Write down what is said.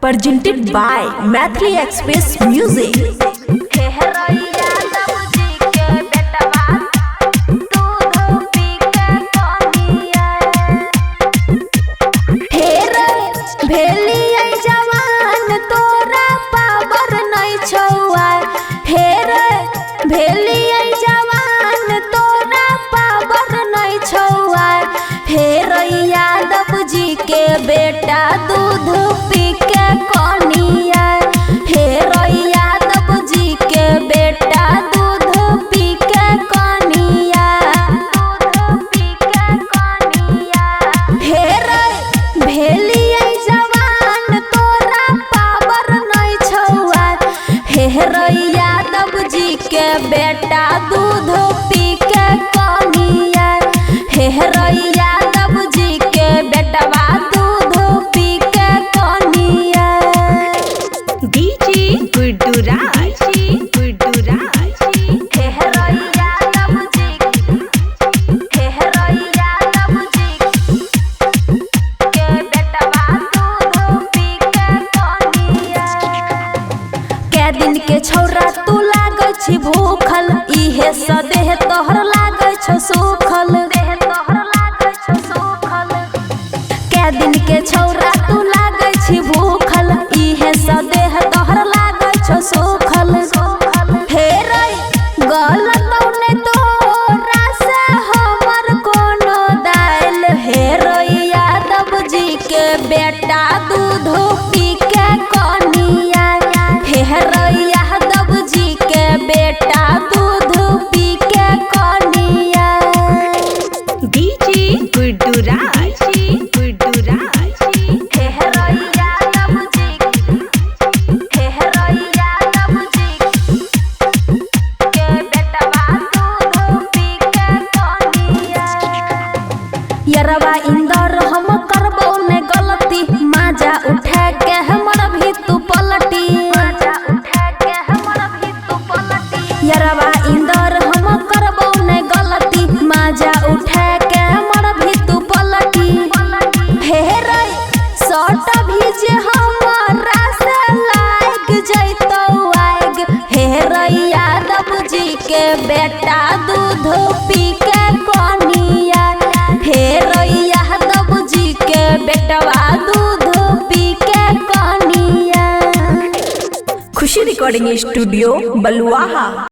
Presented by Mathli Express Music. बेटा दूध पी के कनिया हे यादव जी के बेटा दूध पी के कनिया हे भेलिए जवान तोरा पावर नहीं छुआ हे यादव जी के बेटा दूध पी के कनिया हे यादव जी के बेटवा दिन के छौरा तू लागे छी भूखल इहे सदेह तोहर लागे छ सुखल के दिन के छौरा तू लागे छी भूखल इहे सदेह तोहर लागे छ सुखल हे गलत ने तोरा से हमर कोनो दाइल हे यादव जी के बेटा दूध पी के कनिया यादव जी के बेटा दूध पी के कनिया यरवा इंदर हम करबो ने गलती माजा उठा के हमर भी तू पलटी यरवा इंदर हम करबो ने गलती माजा उठा के हमर भी तू पलटी हे सट भी जे हमरा से लाग जइतो आग हे यादव जी के बेटा दूध पी के कनिया हे यादव जी के बेटवा दूध पी के कनिया। खुशी रिकॉर्डिंग स्टूडियो बलुआहा।